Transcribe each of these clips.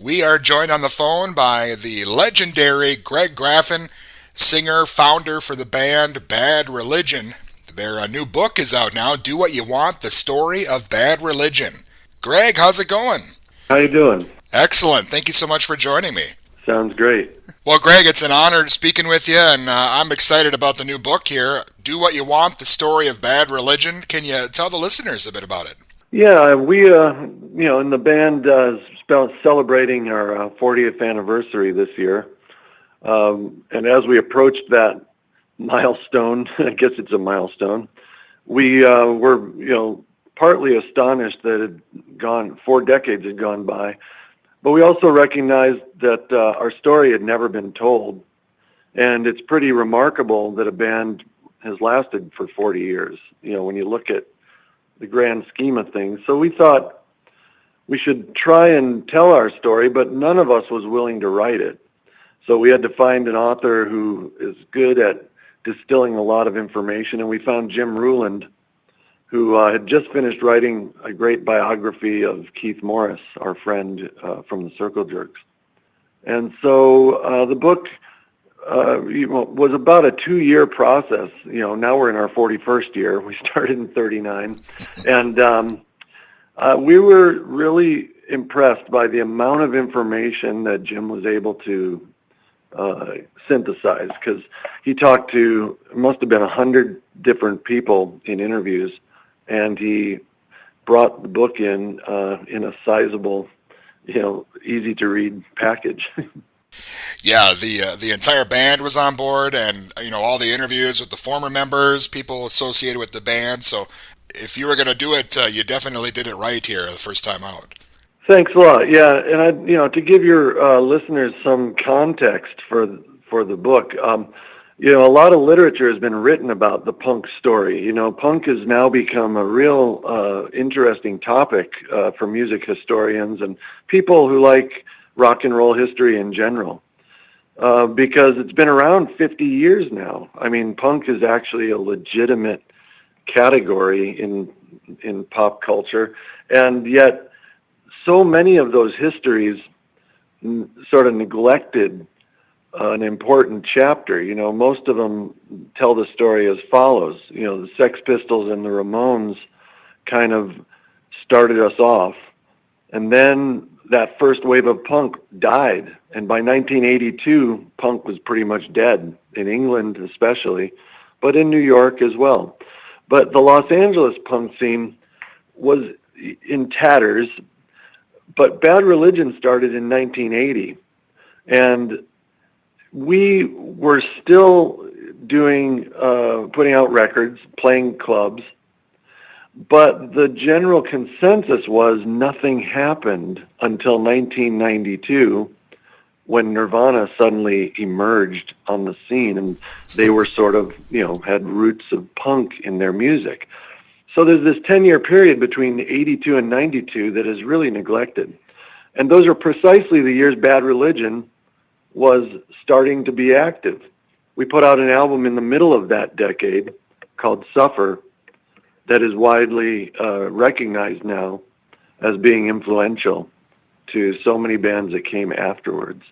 We are joined on the phone by the legendary Greg Graffin, singer, founder for the band Bad Religion. Their new book is out now, Do What You Want, The Story of Bad Religion. Greg, how's it going? How you doing? Excellent. Thank you so much for joining me. Sounds great. Well, Greg, it's an honor speaking with you, and I'm excited about the new book here, Do What You Want, The Story of Bad Religion. Can you tell the listeners a bit about it? Yeah, in the band, celebrating our 40th anniversary this year. And as we approached that milestone, I guess it's a milestone, we were, partly astonished that four decades had gone by. But we also recognized that our story had never been told. And it's pretty remarkable that a band has lasted for 40 years, when you look at the grand scheme of things. So we thought we should try and tell our story, but none of us was willing to write it. So we had to find an author who is good at distilling a lot of information, and we found Jim Ruland, who had just finished writing a great biography of Keith Morris, our friend from the Circle Jerks. And so the book was about a 2-year process. Now we're in our 41st year. We started in 39. And we were really impressed by the amount of information that Jim was able to synthesize, because he talked to, must have been 100 different people in interviews, and he brought the book in a sizable, easy to read package. Yeah, the entire band was on board, and all the interviews with the former members, people associated with the band. So, if you were going to do it, you definitely did it right here the first time out. Thanks a lot. Yeah, and to give your listeners some context for the book, a lot of literature has been written about the punk story. Punk has now become a real interesting topic for music historians and people who like rock and roll history in general, because it's been around 50 years now. I mean, punk is actually a legitimate category in pop culture, and yet so many of those histories sort of neglected an important chapter. Most of them tell the story as follows. The Sex Pistols and the Ramones kind of started us off, and then that first wave of punk died, and by 1982, punk was pretty much dead, in England especially, but in New York as well. But the Los Angeles punk scene was in tatters, but Bad Religion started in 1980, and we were still putting out records, playing clubs, but the general consensus was nothing happened until 1992, when Nirvana suddenly emerged on the scene, and they were sort of, had roots of punk in their music. So there's this 10-year period between 82 and 92 that is really neglected. And those are precisely the years Bad Religion was starting to be active. We put out an album in the middle of that decade called Suffer that is widely recognized now as being influential to so many bands that came afterwards.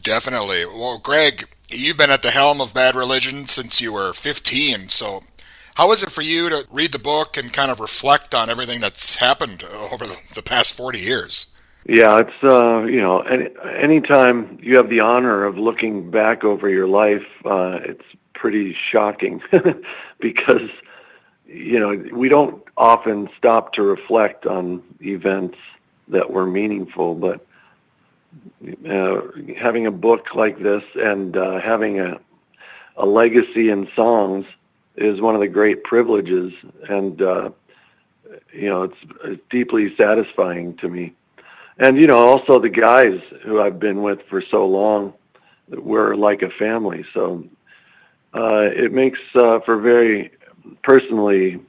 Definitely. Well, Greg, you've been at the helm of Bad Religion since you were 15, so how is it for you to read the book and kind of reflect on everything that's happened over the past 40 years? Yeah, it's, anytime you have the honor of looking back over your life, it's pretty shocking because, we don't often stop to reflect on events that were meaningful, but having a book like this and having a legacy in songs is one of the great privileges, and it's deeply satisfying to me. And also the guys who I've been with for so long, we're like a family. So it makes for very personally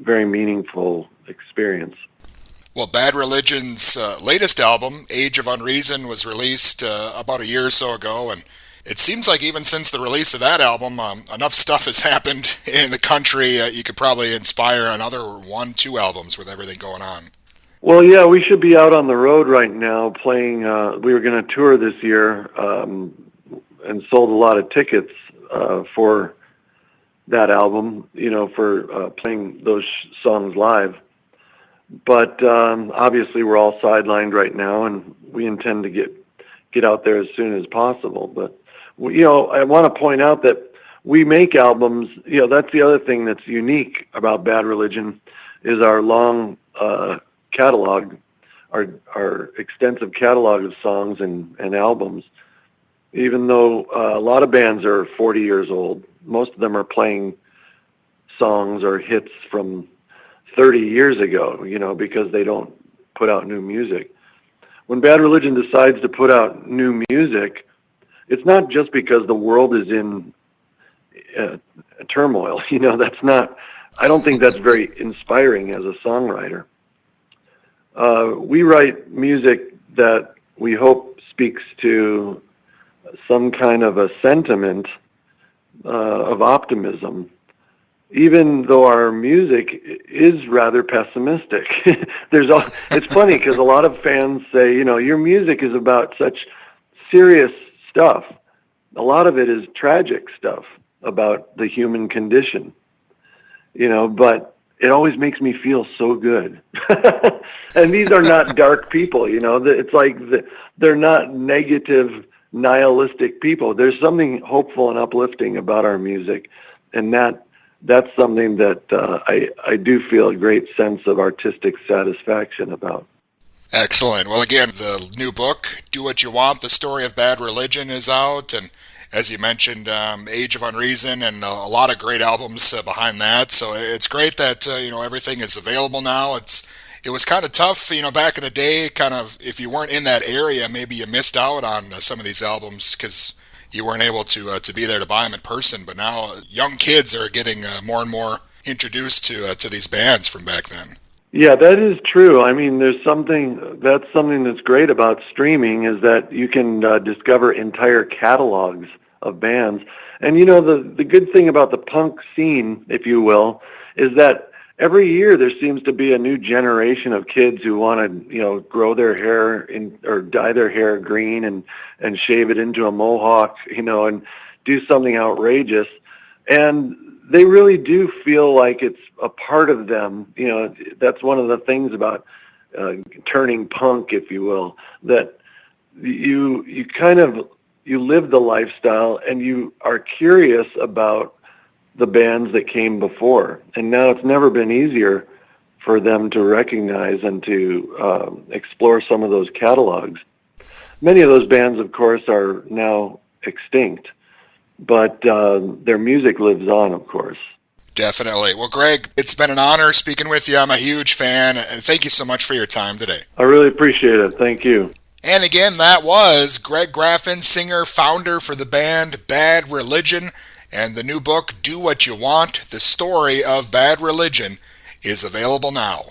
very meaningful experience. Well, Bad Religion's latest album, Age of Unreason, was released about a year or so ago, and it seems like even since the release of that album, enough stuff has happened in the country. You could probably inspire another 1, 2 albums with everything going on. Well, yeah, we should be out on the road right now playing. We were going to tour this year and sold a lot of tickets for that album, for playing those songs live. But obviously we're all sidelined right now, and we intend to get out there as soon as possible. But, I want to point out that we make albums. That's the other thing that's unique about Bad Religion is our long catalog, our extensive catalog of songs and albums. Even though a lot of bands are 40 years old, most of them are playing songs or hits from 30 years ago, because they don't put out new music. When Bad Religion decides to put out new music, it's not just because the world is in turmoil. That's not, I don't think that's very inspiring as a songwriter. We write music that we hope speaks to some kind of a sentiment of optimism, even though our music is rather pessimistic. It's funny because a lot of fans say, your music is about such serious stuff. A lot of it is tragic stuff about the human condition, but it always makes me feel so good. And these are not dark people, it's like they're not negative, nihilistic people. There's something hopeful and uplifting about our music, and that's something that I do feel a great sense of artistic satisfaction about. Excellent. Well, again, the new book, Do What You Want, The Story of Bad Religion, is out, and as you mentioned, Age of Unreason, and a lot of great albums behind that. So it's great that everything is available now. It was kind of tough, back in the day. Kind of, if you weren't in that area, maybe you missed out on some of these albums because you weren't able to be there to buy them in person. But now young kids are getting more and more introduced to these bands from back then. Yeah, that is true. I mean, that's something that's great about streaming is that you can discover entire catalogs of bands. And the good thing about the punk scene, if you will, is that every year there seems to be a new generation of kids who want to, grow their hair or dye their hair green and shave it into a mohawk, and do something outrageous. And they really do feel like it's a part of them. That's one of the things about turning punk, if you will, that you live the lifestyle and you are curious about the bands that came before. And now it's never been easier for them to recognize and to explore some of those catalogs. Many of those bands, of course, are now extinct, but their music lives on, of course. Definitely. Well, Greg, it's been an honor speaking with you. I'm a huge fan, and thank you so much for your time today. I really appreciate it. Thank you. And again, that was Greg Graffin, singer, founder for the band Bad Religion, and the new book, Do What You Want, The Story of Bad Religion, is available now.